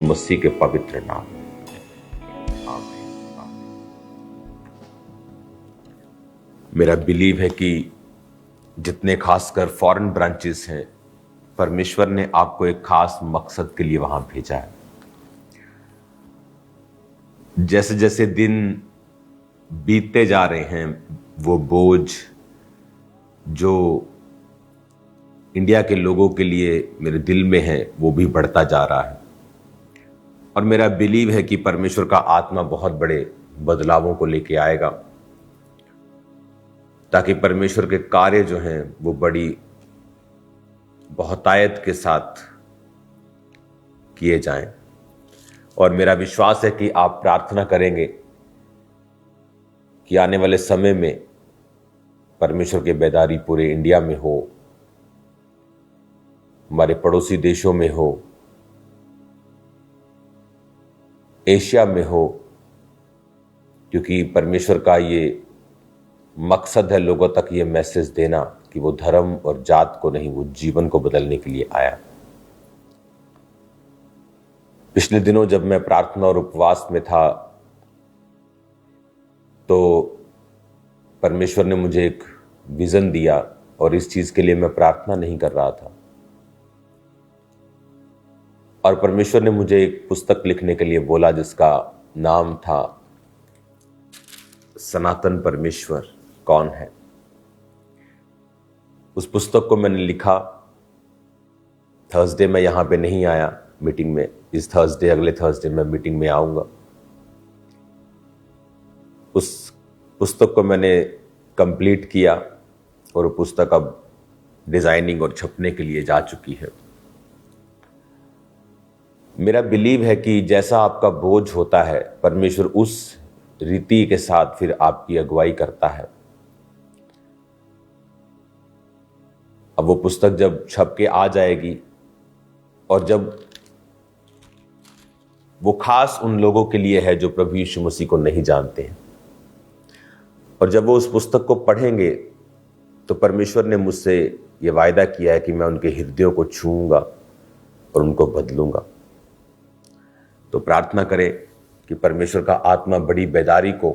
मसीह के पवित्र नाम में आमीन, आमीन। मेरा बिलीव है कि जितने खासकर फॉरेन ब्रांचेस हैं, परमेश्वर ने आपको एक खास मकसद के लिए वहां भेजा है। जैसे जैसे दिन बीतते जा रहे हैं, वो बोझ जो इंडिया के लोगों के लिए मेरे दिल में है वो भी बढ़ता जा रहा है। और मेरा बिलीव है कि परमेश्वर का आत्मा बहुत बड़े बदलावों को लेके आएगा, ताकि परमेश्वर के कार्य जो हैं वो बड़ी बहुतायत के साथ किए जाएं। और मेरा विश्वास है कि आप प्रार्थना करेंगे कि आने वाले समय में परमेश्वर की बेदारी पूरे इंडिया में हो, हमारे पड़ोसी देशों में हो, एशिया में हो, क्योंकि परमेश्वर का ये मकसद है लोगों तक ये मैसेज देना कि वो धर्म और जात को नहीं, वो जीवन को बदलने के लिए आया। पिछले दिनों जब मैं प्रार्थना और उपवास में था तो परमेश्वर ने मुझे एक विजन दिया, और इस चीज के लिए मैं प्रार्थना नहीं कर रहा था। और परमेश्वर ने मुझे एक पुस्तक लिखने के लिए बोला जिसका नाम था सनातन परमेश्वर कौन है। उस पुस्तक को मैंने लिखा। थर्सडे मैं यहां पे नहीं आया मीटिंग में, इस थर्सडे अगले थर्सडे मैं मीटिंग में आऊंगा। उस पुस्तक को मैंने कंप्लीट किया और वो पुस्तक अब डिजाइनिंग और छपने के लिए जा चुकी है। मेरा बिलीव है कि जैसा आपका बोझ होता है, परमेश्वर उस रीति के साथ फिर आपकी अगुवाई करता है। अब वो पुस्तक जब छप के आ जाएगी, और जब वो खास उन लोगों के लिए है जो प्रभु यीशु मसीह को नहीं जानते हैं, और जब वो उस पुस्तक को पढ़ेंगे तो परमेश्वर ने मुझसे ये वायदा किया है कि मैं उनके हृदयों को छूऊंगा और उनको बदलूंगा। तो प्रार्थना करें कि परमेश्वर का आत्मा बड़ी बेदारी को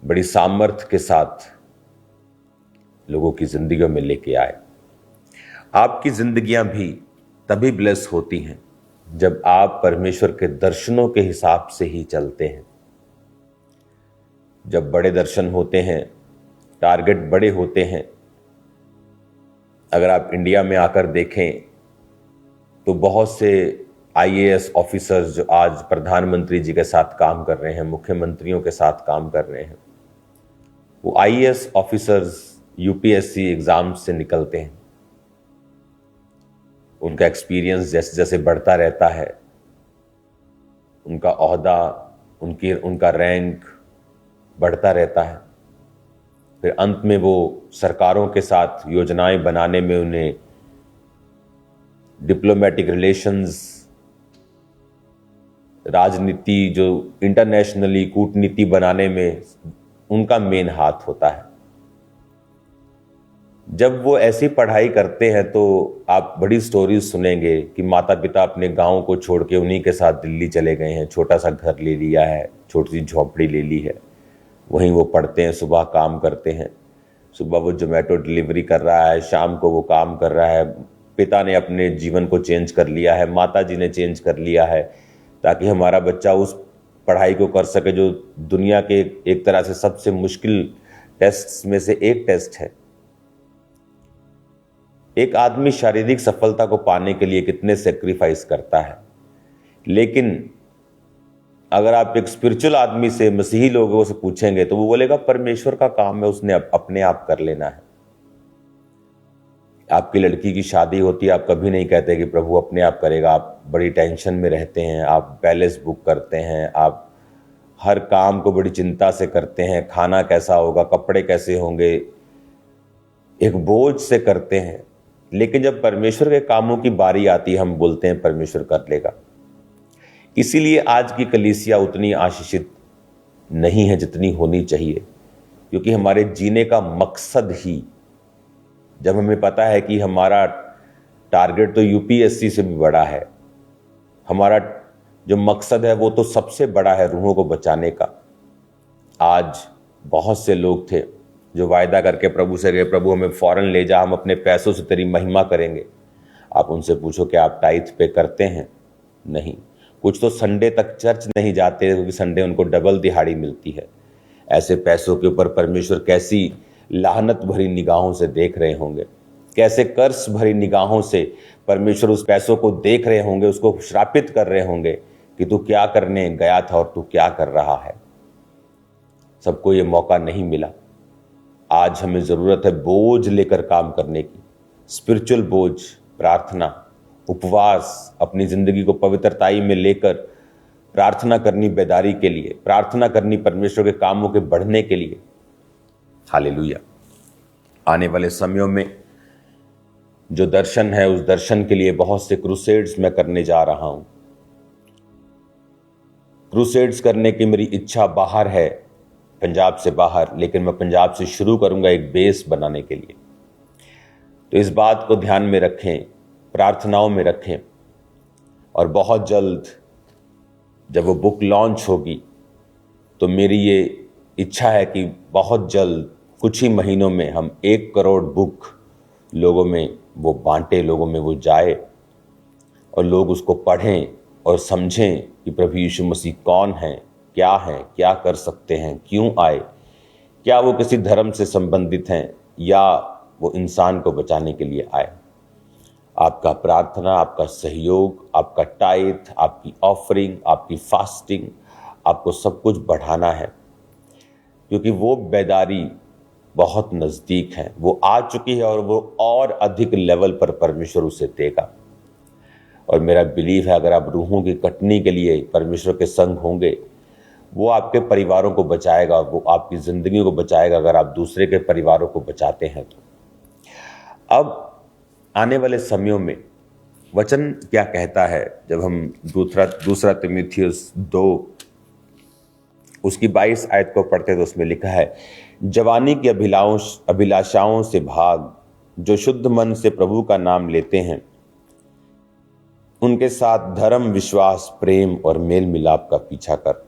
बड़ी सामर्थ्य के साथ लोगों की जिंदगियों में लेके आए। आपकी जिंदगियां भी तभी ब्लेस होती हैं जब आप परमेश्वर के दर्शनों के हिसाब से ही चलते हैं। जब बड़े दर्शन होते हैं, टारगेट बड़े होते हैं। अगर आप इंडिया में आकर देखें तो बहुत से आईएएस ऑफिसर्स जो आज प्रधानमंत्री जी के साथ काम कर रहे हैं, मुख्यमंत्रियों के साथ काम कर रहे हैं, वो आईएएस ऑफिसर्स यूपीएससी एग्जाम से निकलते हैं। उनका एक्सपीरियंस जैसे जैसे बढ़ता रहता है, उनका ओहदा, उनका रैंक बढ़ता रहता है। फिर अंत में वो सरकारों के साथ योजनाएं बनाने में, उन्हें डिप्लोमेटिक रिलेशंस, राजनीति, जो इंटरनेशनली कूटनीति बनाने में उनका मेन हाथ होता है। जब वो ऐसी पढ़ाई करते हैं तो आप बड़ी स्टोरीज सुनेंगे कि माता पिता अपने गांव को छोड़ के उन्हीं के साथ दिल्ली चले गए हैं, छोटा सा घर ले लिया है, छोटी सी झोपड़ी ले ली है, वहीं वो पढ़ते हैं, सुबह काम करते हैं। सुबह वो जोमेटो डिलीवरी कर रहा है, शाम को वो काम कर रहा है। पिता ने अपने जीवन को चेंज कर लिया है, माता जी ने चेंज कर लिया है, ताकि हमारा बच्चा उस पढ़ाई को कर सके जो दुनिया के एक तरह से सबसे मुश्किल टेस्ट्स में से एक टेस्ट है। एक आदमी शारीरिक सफलता को पाने के लिए कितने सेक्रीफाइस करता है, लेकिन अगर आप एक स्पिरिचुअल आदमी से, मसीही लोगों से पूछेंगे तो वो बोलेगा परमेश्वर का काम है, उसने अपने आप कर लेना है। आपकी लड़की की शादी होती है, आप कभी नहीं कहते कि प्रभु अपने आप करेगा। आप बड़ी टेंशन में रहते हैं, आप पैलेस बुक करते हैं, आप हर काम को बड़ी चिंता से करते हैं, खाना कैसा होगा, कपड़े कैसे होंगे, एक बोझ से करते हैं। लेकिन जब परमेश्वर के कामों की बारी आती है, हम बोलते हैं परमेश्वर कर लेगा। इसीलिए आज की कलीसिया उतनी आशीषित नहीं है जितनी होनी चाहिए, क्योंकि हमारे जीने का मकसद ही, जब हमें पता है कि हमारा टारगेट तो यूपीएससी से भी बड़ा है, हमारा जो मकसद है वो तो सबसे बड़ा है, रूहों को बचाने का। आज बहुत से लोग थे जो वायदा करके प्रभु से गए, प्रभु हमें फॉरेन ले जा, हम अपने पैसों से तेरी महिमा करेंगे। आप उनसे पूछो कि आप टाइथ पे करते हैं? नहीं। कुछ तो संडे तक चर्च नहीं जाते क्योंकि संडे उनको डबल दिहाड़ी मिलती है। ऐसे पैसों के ऊपर परमेश्वर कैसी लाहनत भरी निगाहों से देख रहे होंगे, कैसे कर्ज भरी निगाहों से परमेश्वर उस पैसों को देख रहे होंगे, उसको श्रापित कर रहे होंगे कि तू क्या करने गया था और तू क्या कर रहा है। सबको ये मौका नहीं मिला। आज हमें ज़रूरत है बोझ लेकर काम करने की, स्पिरिचुअल बोझ, प्रार्थना, उपवास, अपनी ज़िंदगी को पवित्रताई में लेकर प्रार्थना करनी बेदारी के लिए, प्रार्थना करनी परमेश्वर के कामों के बढ़ने के लिए। हालेलुया। आने वाले समयों में जो दर्शन है उस दर्शन के लिए बहुत से क्रूसेड्स मैं करने जा रहा हूं। क्रूसेड्स करने की मेरी इच्छा बाहर है, पंजाब से बाहर, लेकिन मैं पंजाब से शुरू करूंगा एक बेस बनाने के लिए। तो इस बात को ध्यान में रखें, प्रार्थनाओं में रखें, और बहुत जल्द जब वो बुक लॉन्च होगी तो मेरी ये इच्छा है कि बहुत जल्द कुछ ही महीनों में हम 1 करोड़ बुक लोगों में वो बांटे, लोगों में वो जाए और लोग उसको पढ़ें और समझें कि प्रभु यीशु मसीह कौन है, क्या कर सकते हैं, क्यों आए, क्या वो किसी धर्म से संबंधित हैं या वो इंसान को बचाने के लिए आए। आपका प्रार्थना, आपका सहयोग, आपका टाइथ, आपकी ऑफरिंग, आपकी फास्टिंग, आपको सब कुछ बढ़ाना है, क्योंकि वो बेदारी बहुत नज़दीक है, वो आ चुकी है और वो और अधिक लेवल पर परमेश्वर उसे देगा। और मेरा बिलीव है अगर आप रूहों की कटनी के लिए परमेश्वर के संग होंगे, वो आपके परिवारों को बचाएगा, वो आपकी ज़िंदगी को बचाएगा अगर आप दूसरे के परिवारों को बचाते हैं तो। अब आने वाले समयों में वचन क्या कहता है, जब हम दूसरा तीमुथियुस 2 उसकी 22 आयत को पढ़ते तो उसमें लिखा है, जवानी की अभिलाषाओं से भाग, जो शुद्ध मन से प्रभु का नाम लेते हैं, उनके साथ धर्म, विश्वास, प्रेम और मेल मिलाप का पीछा कर।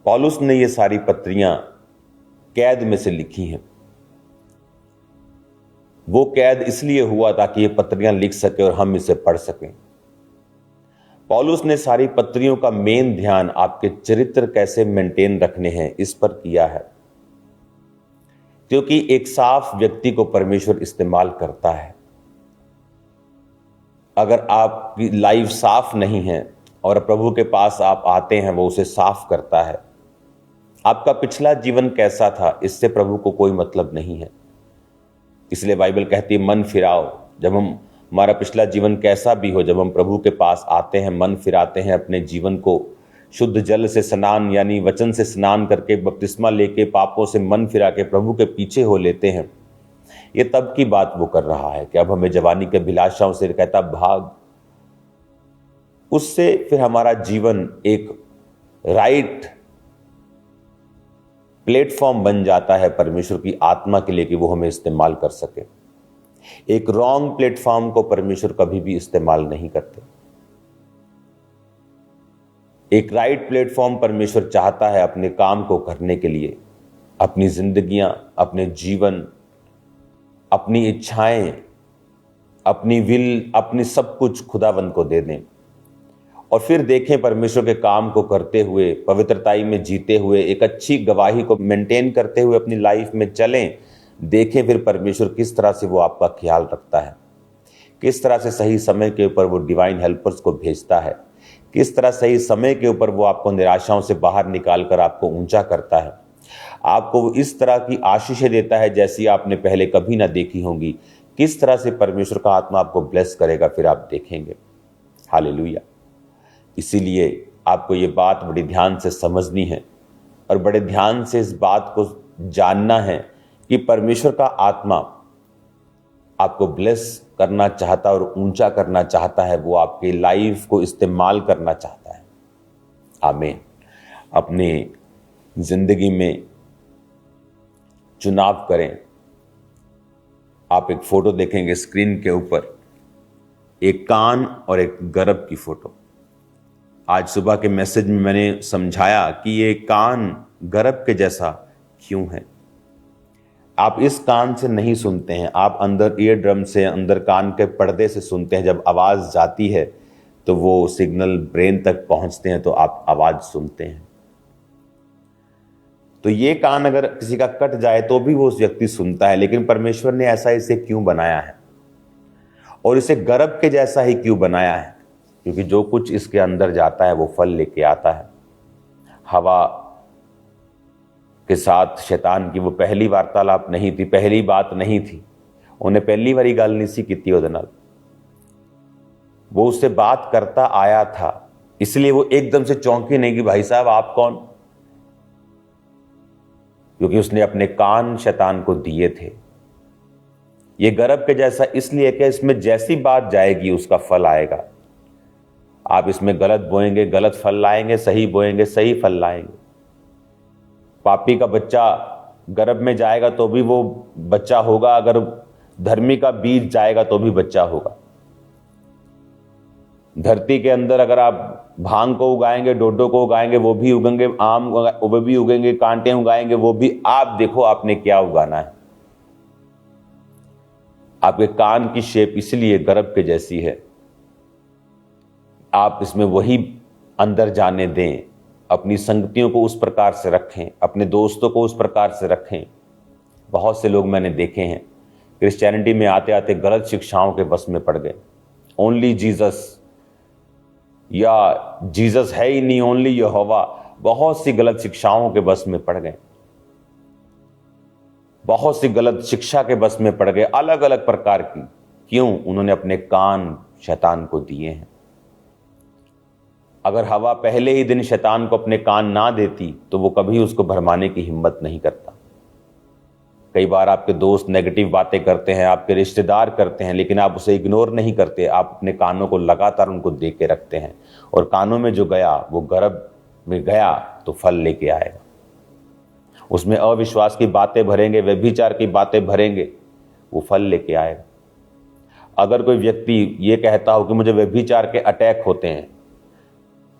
पौलुस ने ये सारी पत्रियां कैद में से लिखी हैं। वो कैद इसलिए हुआ ताकि ये पत्रियां लिख सके और हम इसे पढ़ सकें। पौलुस ने सारी पत्रियों का मेन ध्यान आपके चरित्र कैसे मेंटेन रखने हैं इस पर किया है, क्योंकि एक साफ व्यक्ति को परमेश्वर इस्तेमाल करता है। अगर आपकी लाइफ साफ नहीं है और प्रभु के पास आप आते हैं, वो उसे साफ करता है। आपका पिछला जीवन कैसा था इससे प्रभु को कोई मतलब नहीं है। इसलिए बाइबल कहती है मन फिराओ। जब हमारा पिछला जीवन कैसा भी हो, जब हम प्रभु के पास आते हैं, मन फिराते हैं, अपने जीवन को शुद्ध जल से स्नान यानी वचन से स्नान करके बपतिस्मा लेके पापों से मन फिरा के प्रभु के पीछे हो लेते हैं, ये तब की बात वो कर रहा है कि अब हमें जवानी के अभिलाषाओं से कहता भाग। उससे फिर हमारा जीवन एक राइट प्लेटफॉर्म बन जाता है परमेश्वर की आत्मा के लिए कि वो हमें इस्तेमाल कर सके। एक रॉन्ग प्लेटफॉर्म को परमेश्वर कभी भी इस्तेमाल नहीं करते। एक राइट प्लेटफॉर्म परमेश्वर चाहता है अपने काम को करने के लिए, अपनी जिंदगियां, अपने जीवन, अपनी इच्छाएं, अपनी विल, अपनी सब कुछ खुदावंद को दे दें और फिर देखें परमेश्वर के काम को करते हुए, पवित्रताई में जीते हुए, एक अच्छी गवाही को मेंटेन करते हुए अपनी लाइफ में चलें। देखें फिर परमेश्वर किस तरह से वो आपका ख्याल रखता है, किस तरह से सही समय के ऊपर वो डिवाइन हेल्पर्स को भेजता है, किस तरह सही समय के ऊपर वो आपको निराशाओं से बाहर निकाल कर आपको ऊंचा करता है, आपको वो इस तरह की आशीषें देता है जैसी आपने पहले कभी ना देखी होंगी। किस तरह से परमेश्वर का आत्मा आपको ब्लेस करेगा फिर आप देखेंगे। हालेलुया। इसीलिए आपको ये बात बड़ी ध्यान से समझनी है और बड़े ध्यान से इस बात को जानना है कि परमेश्वर का आत्मा आपको ब्लेस करना चाहता है और ऊंचा करना चाहता है, वो आपके लाइफ को इस्तेमाल करना चाहता है। आमीन। अपनी जिंदगी में चुनाव करें। आप एक फोटो देखेंगे स्क्रीन के ऊपर, एक कान और एक गर्भ की फोटो। आज सुबह के मैसेज में मैंने समझाया कि ये कान गर्भ के जैसा क्यों है। आप इस कान से नहीं सुनते हैं, आप अंदर ईयर ड्रम से, अंदर कान के पर्दे से सुनते हैं। जब आवाज जाती है तो वो सिग्नल ब्रेन तक पहुंचते हैं तो आप आवाज सुनते हैं। तो ये कान अगर किसी का कट जाए तो भी वो उस व्यक्ति सुनता है, लेकिन परमेश्वर ने ऐसा इसे क्यों बनाया है और इसे गर्भ के जैसा ही क्यों बनाया है? क्योंकि जो कुछ इसके अंदर जाता है वो फल लेके आता है। हवा के साथ शैतान की वो पहली वार्तालाप नहीं थी, पहली बात नहीं थी। उन्हें पहली बारी गल नहीं सी कीती ओदे नाल। वो उससे बात करता आया था, इसलिए वो एकदम से चौंकी नहीं कि भाई साहब आप कौन, क्योंकि उसने अपने कान शैतान को दिए थे। ये गर्भ के जैसा इसलिए कि इसमें जैसी बात जाएगी उसका फल आएगा। आप इसमें गलत बोएंगे गलत फल लाएंगे, सही बोएंगे सही फल लाएंगे। पापी का बच्चा गर्भ में जाएगा तो भी वो बच्चा होगा, अगर धर्मी का बीज जाएगा तो भी बच्चा होगा। धरती के अंदर अगर आप भांग को उगाएंगे, डोडो को उगाएंगे, वो भी उगेंगे, आम वो भी उगेंगे, कांटे उगाएंगे, वो भी। आप देखो आपने क्या उगाना है। आपके कान की शेप इसलिए गर्भ के जैसी है। आप इसमें वही अंदर जाने दें, अपनी संगतियों को उस प्रकार से रखें, अपने दोस्तों को उस प्रकार से रखें। बहुत से लोग मैंने देखे हैं क्रिश्चियनिटी में आते आते गलत शिक्षाओं के बस में पड़ गए। ओनली जीसस, या जीसस है ही नहीं, ओनली यहोवा। बहुत सी गलत शिक्षाओं के बस में पड़ गए, बहुत सी गलत शिक्षा के बस में पड़ गए, अलग अलग प्रकार की। क्यों? उन्होंने अपने कान शैतान को दिए हैं। अगर हवा पहले ही दिन शैतान को अपने कान ना देती तो वो कभी उसको भरमाने की हिम्मत नहीं करता। कई बार आपके दोस्त नेगेटिव बातें करते हैं, आपके रिश्तेदार करते हैं, लेकिन आप उसे इग्नोर नहीं करते। आप अपने कानों को लगातार उनको दे के रखते हैं, और कानों में जो गया वो गर्भ में गया तो फल लेके आएगा। उसमें अविश्वास की बातें भरेंगे, व्यभिचार की बातें भरेंगे, वो फल लेके आएगा। अगर कोई व्यक्ति ये कहता हो कि मुझे व्यभिचार के अटैक होते हैं,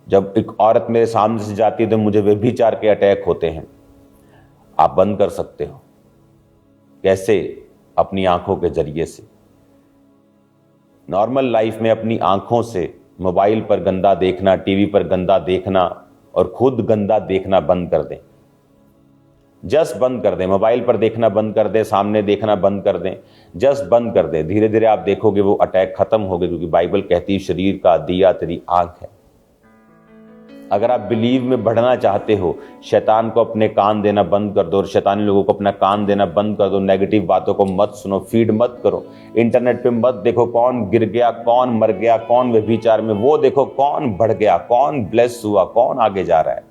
जब एक औरत मेरे सामने से जाती है तो मुझे व्यभिचार के अटैक होते हैं, आप बंद कर सकते हो। कैसे? अपनी आंखों के जरिए से। नॉर्मल लाइफ में अपनी आंखों से मोबाइल पर गंदा देखना, टीवी पर गंदा देखना और खुद गंदा देखना बंद कर दें। जस्ट बंद कर दें। मोबाइल पर देखना बंद कर दें, सामने देखना बंद कर दें, जस्ट बंद कर दें। धीरे धीरे आप देखोगे वो अटैक खत्म हो गए, क्योंकि बाइबल कहती है शरीर का दिया तेरी आंख है। अगर आप बिलीव में बढ़ना चाहते हो, शैतान को अपने कान देना बंद कर दो और शैतानी लोगों को अपना कान देना बंद कर दो। नेगेटिव बातों को मत सुनो, फीड मत करो। इंटरनेट पे मत देखो कौन गिर गया, कौन मर गया, कौन व्यभिचार में, वो देखो कौन बढ़ गया, कौन ब्लेस हुआ, कौन आगे जा रहा है।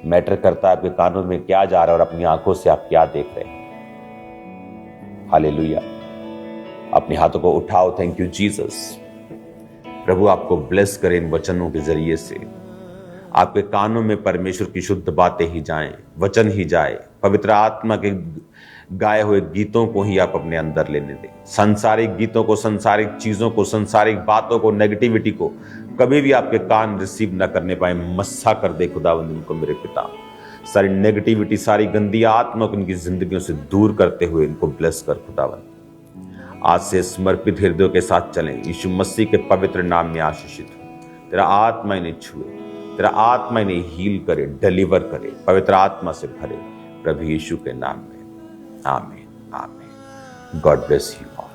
मैटर करता है आपके कानों में क्या जा रहा है और अपनी आंखों से आप क्या देख रहे हैं। हालेलुया। अपने हाथों को उठाओ। Thank you Jesus. प्रभु आपको ब्लेस करें इन वचनों के जरिए से। आपके कानों में परमेश्वर की शुद्ध बातें ही जाएं, वचन ही जाए, पवित्र आत्मा के गाए हुए गीतों को ही आप अपने अंदर लेने दें। सांसारिक गीतों को, सांसारिक चीजों को, सांसारिक बातों को, नेगेटिविटी को कभी भी आपके कान रिसीव ना करने पाए। मस्सा कर दे खुदावंद इनको मेरे पिता। सारी नेगेटिविटी, सारी गंदी आत्मा को इनकी जिंदगियों से दूर करते हुए इनको ब्लेस कर खुदावंद। आज से समर्पित हृदयों के साथ चलें। यीशु मसीह के पवित्र नाम में आशीषित हो। तेरा आत्मा इन्हें छुए, तेरा आत्मा इन्हें हील करे, डिलीवर करे, पवित्र आत्मा से भरे, प्रभु यीशु के नाम में। आमीन, आमीन। God bless you all.